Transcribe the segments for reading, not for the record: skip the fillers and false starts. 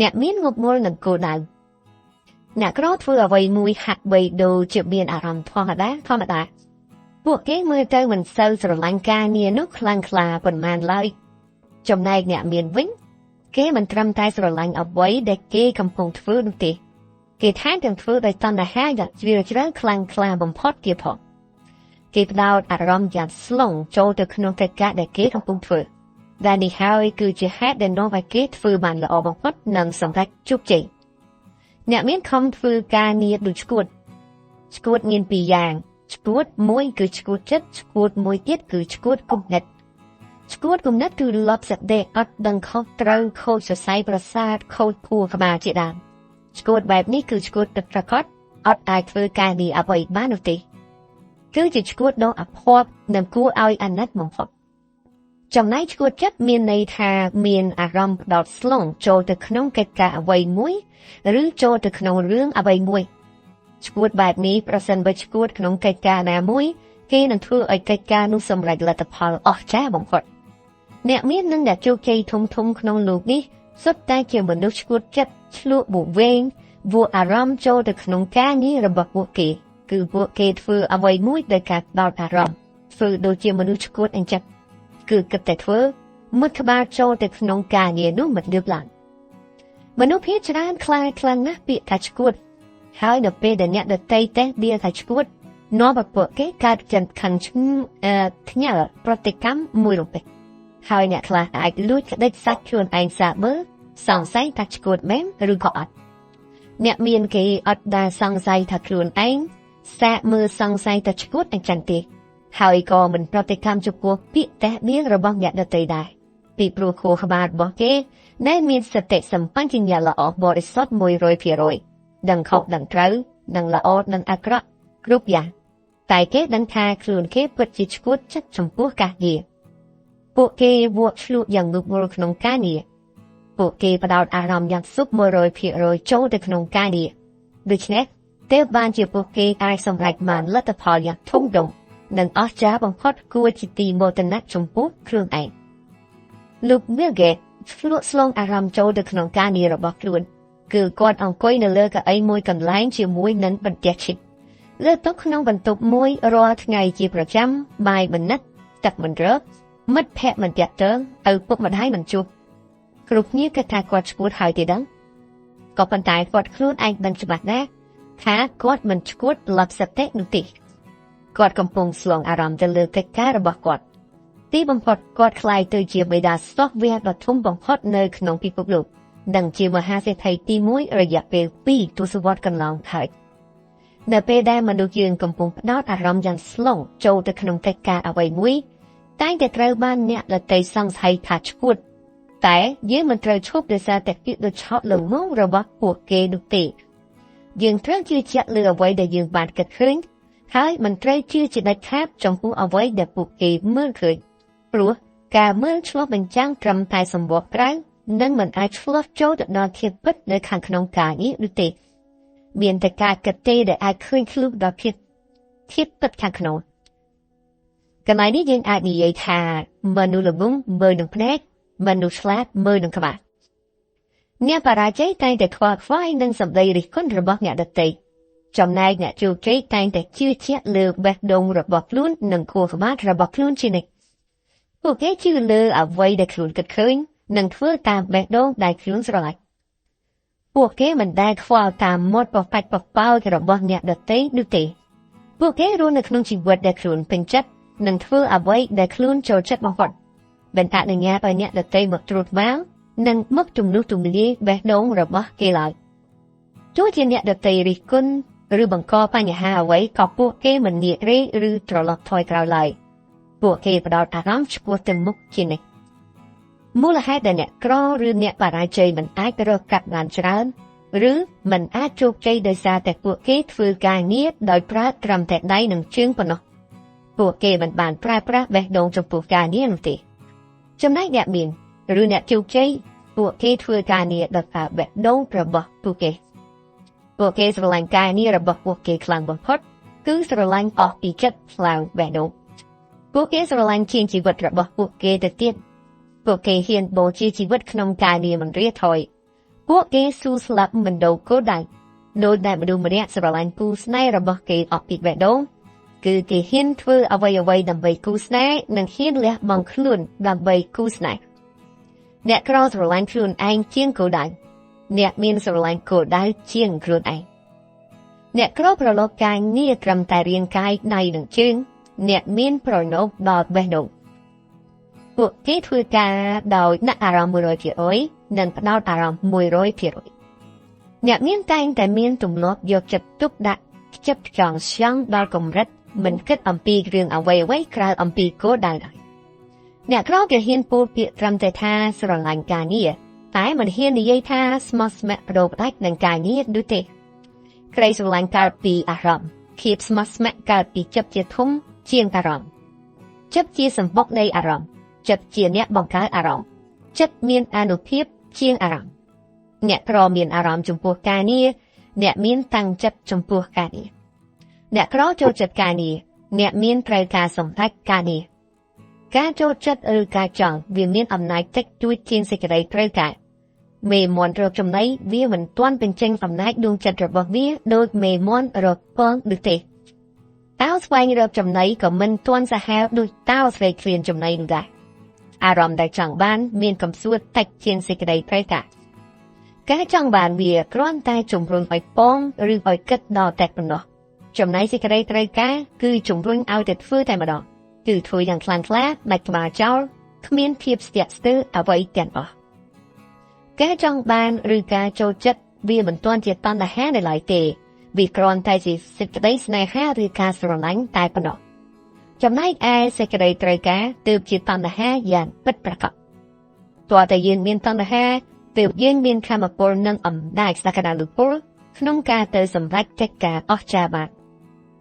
អ្នកមានងប់ងល់នឹងគោលដៅអ្នកក្រធ្វើអ្វីមួយហាក់បីដូចជាមានអារម្មណ៍ធម្មតាពួកគេមើលទៅមិនសូវស្រឡាញ់ការងារនោះខ្លាំងក្លាប៉ុន្មានឡើយចំណែកអ្នកមានវិញគេមិនត្រឹមតែស្រឡាញ់អ្វីដែលគេកំពុងធ្វើនោះទេគេថែមទាំងធ្វើដោយតណ្ហាយ៉ាងជ្រាលជ្រៅខ្លាំងក្លាបំផុតទៀតផងគេផ្ដោតអារម្មណ៍យ៉ាងស្លុងចូលទៅក្នុងកិច្ចការដែលគេកំពុងធ្វើដែលនេះហើយគឺជាហេតុដែលនាំឲ្យគេធ្វើបានល្អបំផុតនិងសម្រេចជោគជ័យអ្នកមានខំធ្វើការងារដូចឆ្កួតមានពីរយ៉ាងឆ្កួតមួយគឺឆ្កួតចិត្តឆ្កួតមួយទៀតគឺឆ្កួតគំនិតឆ្កួតគំនិតគឺលបសដេអត់ដឹងខុសត្រូវខូចសរសៃប្រសាទខូចខួរក្បាលជាដើមឆ្កួតបែបនេះគឺឆ្កួតទឹកប្រកបអត់អាចធ្វើការងារអ្វីបាននោះទេគឺជាឆ្កួតដ៏អភ័ព្វនិងគួរឲ្យអាណិតបំផុតចំណែកឆ្កួតចិត្តមានន័យថាមានអារម្មណ៍ផ្ដោតស្លុងចូលទៅក្នុងកិច្ចការអ្វីមួយឬចូលទៅក្នុងរឿងអ្វីមួយឆ្កួតបែបនេះប្រសិនបើឆ្កួតក្នុងកិច្ចការណាមួយគេនឹងធ្វើឲ្យកិច្ចការនោះសម្រេចលទ្ធផលអស្ចារ្យបំផុតអ្នកមាននឹងដែលជោគជ័យធំក្នុងលោកនេះសុទ្ធតែជាមនុស្សឆ្កួតចិត្តឆ្លក់បួវែងវួរអារម្មណ៍ចូលទៅក្នុងការងាររបស់ពួកគេគឺពួកគេធ្វើអ្វីមួយដោយការផ្ដោតអារម្មណ៍ធ្វើដូចជាមនុស្សឆ្កួតអញ្ចឹងគឺគិតតែធ្វើមុតក្បាលចូលទៅក្នុងការងារនោះមិនលឿនឡើងមនុស្សភាគច្រើនខ្លាំងណាស់ពាក្យថាឆ្កួតហើយនៅពេលដែលអ្នកដទៃតេះវាថាឆ្កួតនាំឲ្យពួកគេកើតចិត្តខឹងថ្ញាល់ប្រតិកម្មមួយរំពេចហើយអ្នកខ្លះអាចលួចក្តិចសាច់ខ្លួនឯងសាកមើលសង្ស័យថាឆ្កួតមែនឬក៏អត់អ្នកមានគេអត់ដែលសង្ស័យថាខ្លួនឯងសាកមើលសង្ស័យថាឆ្កួតអញ្ចឹងទេហើយក៏មិនប្រតិកម្មចំពោះពាក្យតេះបៀងរបស់អ្នកដទៃដែរពីព្រោះខួរក្បាលរបស់គេដែលមានសតិសម្បជញ្ញៈល្អបរិសុទ្ធ 100% ដឹងខុសដឹងត្រូវដឹងល្អដឹងអាក្រក់គ្រប់យ៉ាងតែគេដឹងថាខ្លួនគេពិតជាឆ្កួតចិត្តចំពោះការងារពួកគេវក់ឆ្លក់យ៉ាងងប់ងល់ក្នុងការងារពួកគេផ្ដោតអារម្មណ៍យ៉ាងសុខ 100% ចូលទៅក្នុងការងារដូច្នេះទើបបានជាពួកគេអាចសម្រេចបានលទ្ធផលយ៉ាងធំដុំនិងអស្ចារ្យបំផុតគួរជាទីមោទនៈចំពោះខ្លួនឯងលោក Bill Gates ឆ្លក់ស្លងអារម្មណ៍ចូលទៅក្នុងការងាររបស់ខ្លួនគឺគាត់អង្គុយនៅលើកៅអីមួយកន្លែងជាមួយនឹងបន្ទះឈិតលើតុក្នុងបន្ទប់មួយរាល់ថ្ងៃជាប្រចាំបាយមិនណាត់ទឹកមិនរើមិត្តភ័ក្តិមិនតាក់ទងឪពុកម្ដាយមិនជួបគ្រប់គ្នាគិតថាគាត់ឆ្កួតហើយទេដឹងក៏ប៉ុន្តែគាត់ខ្លួនឯងដឹងច្បាស់ណាស់ថាគាត់មិនឆ្កួតលបសតិនោះទេគាត់កំពុងស្លងអារម្មណ៍ទៅលើកិច្ចការរបស់គាត់ទីបំផុតគាត់ក្លាយទៅជាបេដាសតវែរដ៏ធំបំផុតនៅក្នុងពិភពលោកនិងជាមហាសេដ្ឋីទី1រយៈពេល2ទសវត្សរ៍កន្លងហើយនៅពេលដែលមនុស្សយើងកំពុងផ្ដោតអារម្មណ៍យ៉ាងស្លុងចូលទៅក្នុងកិច្ចការអ្វីមួយតែងតែត្រូវបានអ្នកដទៃសង្ស័យថាឆ្កួតតែយើងមិនត្រូវឈប់ដោយសារតែពាក្យដូចឆក់លើមុខរបស់ពួកគេនោះទេយើងត្រូវជឿជាក់លើអ្វីដែលយើងបានគិតឃើញហើយមិនត្រូវជឿជាដាច់ខាតចំពោះអ្វីដែលពួកគេមើលឃើញព្រោះការមើលឆ្លុះបញ្ចាំងត្រឹមតែសម្បកក្រៅនិងមិនអាចឆ្លុះចូលទៅដល់ភាពពិតនៅខាងក្នុងការងារនោះទេមានតែការគិតទេដែលអាចឃើញខ្លួនដល់ភាពពិតខាងក្នុងកន្លែងនេះយើងអាចនិយាយថាមនុស្សល្ងងមើលនឹងភ្នែកមនុស្សឆ្លាតមើលនឹងក្បាលអ្នកបរាជ័យតែងតែខ្វល់ខ្វាយនឹងសម្ដីរិះគន់របស់អ្នកដទៃចំណែកអ្នកជោគជ័យតែងតែជឿជាក់លើបេះដូងរបស់ខ្លួននិងខួរក្បាលរបស់ខ្លួនជានិច្ចពួកគេជឿលើអ្វីដែលខ្លួនគិតឃើញនិងធ្វើតាមបេះដូងដែលខ្លួនស្រឡាញ់ពួកគេមិនដែលខ្វល់តាមមាត់ប៉ាច់ប៉ោចរបស់អ្នកដទៃនោះទេពួកគេរស់នៅក្នុងជីវិតដែលខ្លួនពេញចិត្តនិងធ្វើអ្វីដែលខ្លួនចូលចិត្តបំផុតមិនអនុញ្ញាតឲ្យអ្នកដទៃមកត្រួតត្រានិងមកជំនួសទម្លាយបេះដូងរបស់គេឡើយទោះជាអ្នកដទៃរិះគន់ឬបង្កបញ្ហាអ្វីក៏ពួកគេមិនងាករេឬត្រឡប់ថយក្រោយឡើយពួកគេផ្ដោតអារម្មណ៍ឆ្ពោះទៅមុខជានិច្ចមូលហេតុដែលអ្នកក្រឬអ្នកបរាជ័យមិនអាចរកកាត់បានច្រើនឬមិនអាចជោគជ័យដោយសារតែពួកគេធ្វើការងារដោយប្រើត្រឹមតែដៃនិងជើងប៉ុណ្ណោះពួកគេមិនបានប្រើប្រាស់បេះដូងចំពោះការងារនោះទេចំណែកអ្នកមានឬអ្នកជោគជ័យពួកគេធ្វើការងារដោយប្រើបេះដូងរបស់ពួកគេស្រឡាញ់ការងាររបស់ពួកគេខ្លាំងបំផុតគឺស្រឡាញ់អស់ពីចិត្តខ្លាំងបេះដូងពួកគេស្រឡាញ់ជាជីវិតរបស់ពួកគេទៅទៀតពួកគេហ៊ានបូជាជីវិតក្នុងការងារមិនរាថយ ពួកគេស៊ូស្លាប់មិនដូរគោលដៅដោយដែលមនុស្សម្នាក់ស្រឡាញ់គូស្នេហ៍របស់គេអស់ពីបេះដូងគឺគេហ៊ានធ្វើអ្វីៗដើម្បីគូស្នេហ៍និងហ៊ានលះបង់ខ្លួនដើម្បីគូស្នេហ៍អ្នកក្រស្រឡាញ់ខ្លួនឯងជាងគោលដៅអ្នកមានស្រឡាញ់គោលដៅជាងខ្លួនឯងអ្នកក្រប្រឡូកការងារត្រឹមតែរាងកាយដៃនិងជើងអ្នកមានប្រណូកដល់បេះដូងពួកគេធ្វើការដោយដាក់អារម្មណ៍ 100% និងផ្ដោតអារម្មណ៍ 100%អ្នកមានតែងតែមានទម្លាប់យកចិត្តទុកដាក់ចិត្តចង់ស្យ៉ាងដល់កម្រិតមិនគិតអំពីរឿងអ្វីៗក្រៅអំពីគោលដៅឡើយអ្នកក្រគេហ៊ានពោលពាក្យត្រឹមតែថាស្រឡាញ់ការងារតែមិនហ៊ាននិយាយថាស្មោះស្ម័គ្របដូរផ្ដាច់នឹងការងារដូចទេក្តីស្រឡាញ់កើតពីអារម្មណ៍ភាពស្មោះស្ម័គ្រកើតពីចិត្តជាធំជាងអារម្មណ៍ចិត្តជាសម្បុកនៃអារម្មណ៍ចិត្តជាអ្នកបង្កើតអារម្មណ៍ចិត្តមានអានុភាពជាងអារម្មណ៍អ្នកក្រមានអារម្មណ៍ចំពោះការងារអ្នកមានតាំងចិត្តចំពោះការងារអ្នកក្រចូលចិត្តការងារអ្នកមានត្រូវការសម្រេចការងារការចូលចិត្តឬការចង់វាមានអំណាចតិចតួចជាងសេចក្តីត្រូវការមេមន់រកចំណីវាមិនទាន់បញ្ចេញអំណាចដួងចិត្តរបស់វាដូចមេមន់រកពងដូចទេតៅស្វែងរកចំណីក៏មិនទាន់សាហាវដូចតៅស្វែងឃ្លានចំណីនោះដែរអារម្មណ៍ដែលចង់បានមានកំសួតតិចជាងសេចក្តីត្រូវការការចង់បានវាគ្រាន់តែជំរុញឲ្យពងឬឲ្យគិតដល់តែប៉ុណ្ណោះចំណែកសេចក្តីត្រូវការគឺជំរុញឲ្យតែធ្វើតែម្ដងគឺធ្វើយ៉ាងខ្លាំងក្លាដាច់ក្បាលចោលគ្មានភាពស្ទាក់ស្ទើរអ្វីទាំងអស់ការចង់បានឬការចូលចិត្តវាមិនទាន់ជាតណ្ហានៅឡើយទេវាគ្រាន់តែជាសេចក្តីស្នេហាឬការស្រឡាញ់តែប៉ុណ្ណោះចំណែកឯសេចក្តីត្រូវការទើបជាតណ្ហាយ៉ាងពិតប្រាកដតើតែយើងមានតណ្ហាទើបយើងមានធម៌ពលនិងអំណាចសក្តានុពលក្នុងការទៅសម្រេចកិច្ចការអស្ចារ្យបាន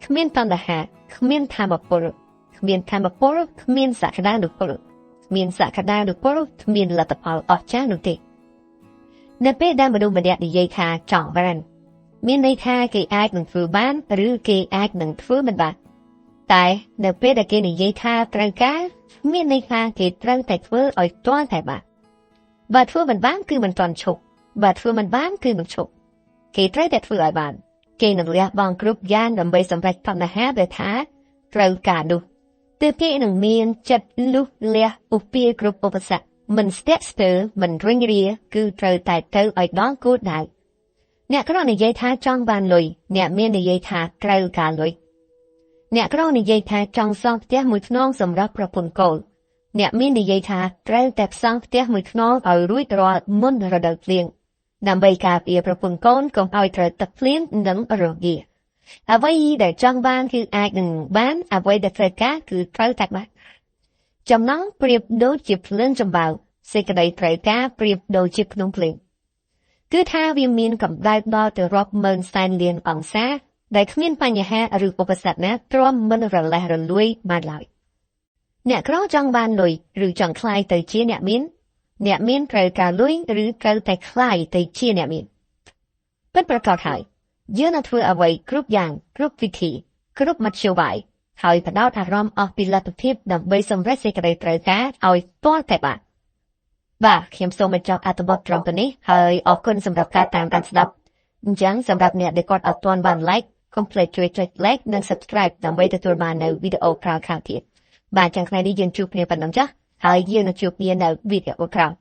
គ្មានតណ្ហាគ្មានធម៌ពលគ្មានធម៌ពលគ្មានសក្តានុពលគ្មានសក្តានុពលគ្មានលទ្ធផលអស្ចារ្យនោះទេនៅពេលដែលមនុស្សម្នាក់និយាយថាចង់បានមានន័យថាគេអាចនឹងធ្វើបានឬគេអាចនឹងធ្វើមិនបានតែនៅពេលដែលគេនិយាយថាត្រូវការមានន័យថាគេត្រូវតែធ្វើឲ្យទាល់តែបានបើធ្វើមិនបានគឺមិនទាន់ឈប់បើធ្វើមិនបានគឺនឹងឈប់គេត្រូវតែធ្វើឲ្យបានគេនឹងលះបង់គ្រប់យ៉ាងដើម្បីសម្រេចបញ្ហាដែលថាត្រូវការនោះទើបគេនឹងមានចិត្តលុះលះឧពាគ្រប់ឧបសគ្គមិនស្ទាក់ស្ទើរមិនរុញរាគឺត្រូវតែទៅឲ្យដល់គោលដៅអ្នកក្រនិយាយថាចង់បានលុយអ្នកមាននិយាយថាត្រូវការលុយអ្នកក្រនិយាយថាចង់សង់ផ្ទះមួយខ្នងសម្រាប់ប្រពន្ធកូនអ្នកមាននិយាយថាត្រូវតែផ្សង់ផ្ទះមួយខ្នងឲ្យរួចរាល់មុនរដូវភ្លៀងដើម្បីការពារប្រពន្ធកូនកុំឲ្យត្រូវទឹកភ្លៀងនិងរងាអ្វីដែលចង់បានគឺអាចនឹងបានអ្វីដែលត្រូវការគឺត្រូវតែបានចំណងប្រៀបដូចជាភ្លើងចំបើសេចក្តីត្រូវការប្រៀបដូចជាភ្នំភ្លេងគឺថាវាមានកម្ដៅដល់ទៅរាប់ម៉ឺនសែនលានអង្សាដែលគ្មានបញ្ហាឬឧបសគ្គណាទ្រាំមិនរលះរលួយបានឡើយអ្នកក្រចង់បានលុយឬចង់ក្លាយទៅជាអ្នកមានត្រូវការលុយឬត្រូវតែក្លាយទៅជាអ្នកមានពិតប្រាកដហើយយើងនឹងធ្វើអ្វីគ្រប់យ៉ាងគ្រប់វិធីគ្រប់មធ្យោបាយហើយបដោតអារម្មណ៍អស់ពីលទ្ធភាពដើម្បីសម្រេចសេចក្តីត្រូវការឲ្យទាល់តែបានបាទខ្ញុំសូមបញ្ចប់អត្ថបទត្រឹមប៉ុណ្នេះហើយអរគុណសម្រាប់ការតាមដានស្ដាប់អញ្ចឹងសម្រាប់អ្នកដែលគាត់អត់ទាន់បាន like កុំភ្លេចជួយចុច like និង subscribe ដើម្បីទទួលបាននៅវីដេអូក្រោយៗទៀតបាទចឹងថ្ងៃនេះយើងជួបគ្នាប៉ុណ្ណឹងចាស់ហើយយើងនឹងជួបគ្នានៅវីដេអូក្រោយ